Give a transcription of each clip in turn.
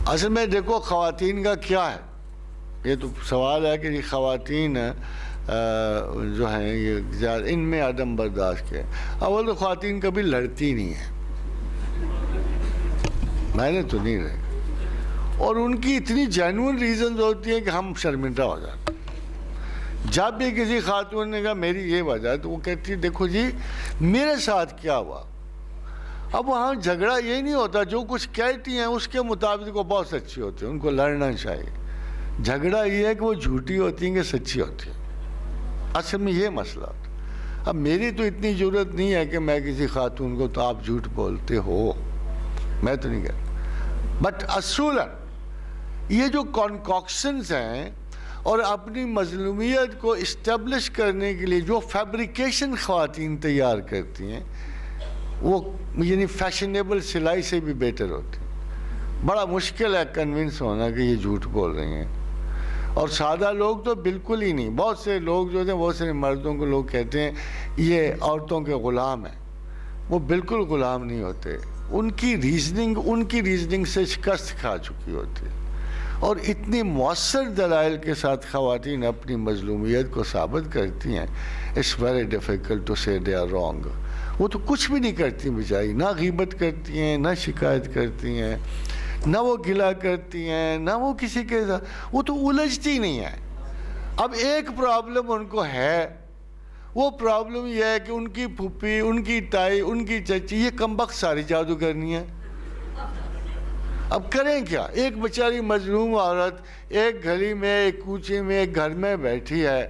اصل میں دیکھو خواتین کا کیا ہے، یہ تو سوال ہے کہ یہ خواتین جو ہیں یہ زیادہ ان میں عدم برداشت کے، اول تو خواتین کبھی لڑتی نہیں ہیں، میں نے تو نہیں رہے، اور ان کی اتنی جینوئن ریزنز ہوتی ہیں کہ ہم شرمندہ ہو جاتے ہیں۔ جب بھی کسی خاتون نے کہا میری یہ وجہ، تو وہ کہتی ہے دیکھو جی میرے ساتھ کیا ہوا۔ اب وہاں جھگڑا یہی نہیں ہوتا، جو کچھ کہتی ہیں اس کے مطابق وہ بہت سچی ہوتی ہیں، ان کو لڑنا چاہیے۔ جھگڑا یہ ہے کہ وہ جھوٹی ہوتی ہیں کہ سچی ہوتی ہیں، اصل میں یہ مسئلہ ہوتا ہے۔ اب میری تو اتنی ضرورت نہیں ہے کہ میں کسی خاتون کو تو آپ جھوٹ بولتے ہو، میں تو نہیں کہتا، بٹ اصولاً یہ جو کانکاکشنز ہیں اور اپنی مظلومیت کو اسٹیبلش کرنے کے لیے جو فیبریکیشن خواتین تیار کرتی ہیں، وہ یعنی فیشنیبل سلائی سے بھی بیٹر ہوتی ہے۔ بڑا مشکل ہے کنونس ہونا کہ یہ جھوٹ بول رہی ہیں، اور سادہ لوگ تو بالکل ہی نہیں۔ بہت سے لوگ جو ہیں، بہت سے مردوں کو لوگ کہتے ہیں یہ عورتوں کے غلام ہیں، وہ بالکل غلام نہیں ہوتے، ان کی ریزننگ سے شکست کھا چکی ہوتی ہے، اور اتنی مؤثر دلائل کے ساتھ خواتین اپنی مظلومیت کو ثابت کرتی ہیں، اٹس ویری ڈیفیکلٹ ٹو سے دے آر رانگ۔ وہ تو کچھ بھی نہیں کرتی بیچاری، نہ غیبت کرتی ہیں، نہ شکایت کرتی ہیں، نہ وہ گلہ کرتی ہیں، نہ وہ کسی کے ساتھ، وہ تو الجھتی نہیں ہے۔ اب ایک پرابلم ان کو ہے، وہ پرابلم یہ ہے کہ ان کی پھوپھی، ان کی تائی، ان کی چچی، یہ کمبخت ساری جادو کرنی ہے۔ اب کریں کیا؟ ایک بیچاری مظلوم عورت ایک گلی میں، ایک کوچے میں، ایک گھر میں بیٹھی ہے،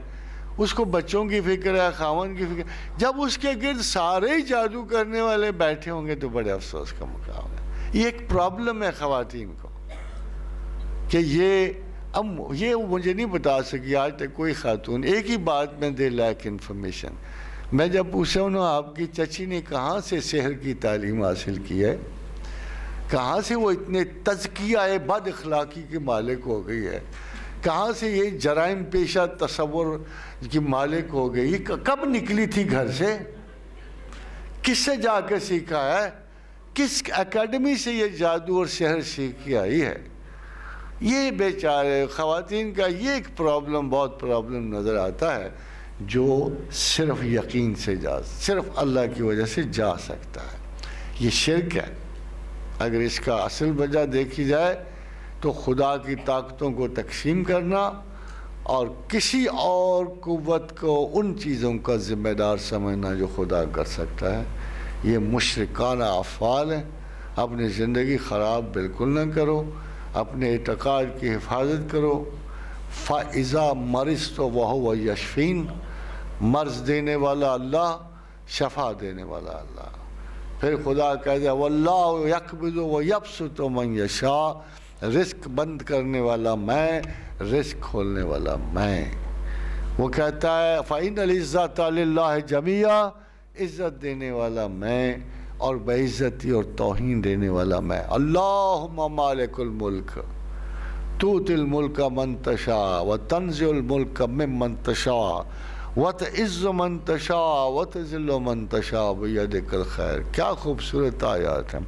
اس کو بچوں کی فکر ہے، خاوند کی فکر ہے، جب اس کے گرد سارے ہی جادو کرنے والے بیٹھے ہوں گے تو بڑے افسوس کا مقام ہے۔ یہ ایک پرابلم ہے خواتین کو کہ اب یہ مجھے نہیں بتا سکی آج تک کوئی خاتون، ایک ہی بات میں دے لیک انفارمیشن۔ میں جب پوچھا انہوں آپ کی چچی نے کہاں سے سحر کی تعلیم حاصل کی ہے، کہاں سے وہ اتنے تزکیہ بد اخلاقی کے مالک ہو گئی ہے، کہاں سے یہ جرائم پیشہ تصور کی مالک ہو گئی، کب نکلی تھی گھر سے، کس سے جا کے سیکھا ہے، کس اکیڈمی سے یہ جادو اور سحر سیکھ کے آئی ہے۔ یہ بیچارے خواتین کا یہ ایک پرابلم، بہت پرابلم نظر آتا ہے، جو صرف یقین سے صرف اللہ کی وجہ سے جا سکتا ہے۔ یہ شرک ہے۔ اگر اس کا اصل وجہ دیکھی جائے تو خدا کی طاقتوں کو تقسیم کرنا اور کسی اور قوت کو ان چیزوں کا ذمہ دار سمجھنا جو خدا کر سکتا ہے، یہ مشرکانہ افعال ہیں۔ اپنی زندگی خراب بالکل نہ کرو، اپنے اعتقاد کی حفاظت کرو۔ فَإِذَا مَرِضْتُ وَهُوَ يَشْفِينِ، مرض دینے والا اللہ، شفا دینے والا اللہ۔ پھر خدا کہتا ہے وَاللَّهُ يَقْبِضُ وَيَبْسُطُ مَن يَشَاءُ، رزق بند کرنے والا میں، رزق کھولنے والا میں۔ وہ کہتا ہے فَإِنَّ الْعِزَّةَ لِلَّهِ جَمِيعًا، عزت دینے والا میں اور بے عزتی اور توہین دینے والا میں۔ اللہم مالک الملک تؤتی الملک من تشاء وتنزع الملک ممن تشاء وتعز من تشاء وتذل من تشاء بیدک الخیر۔ کیا خوبصورت آیات ہیں۔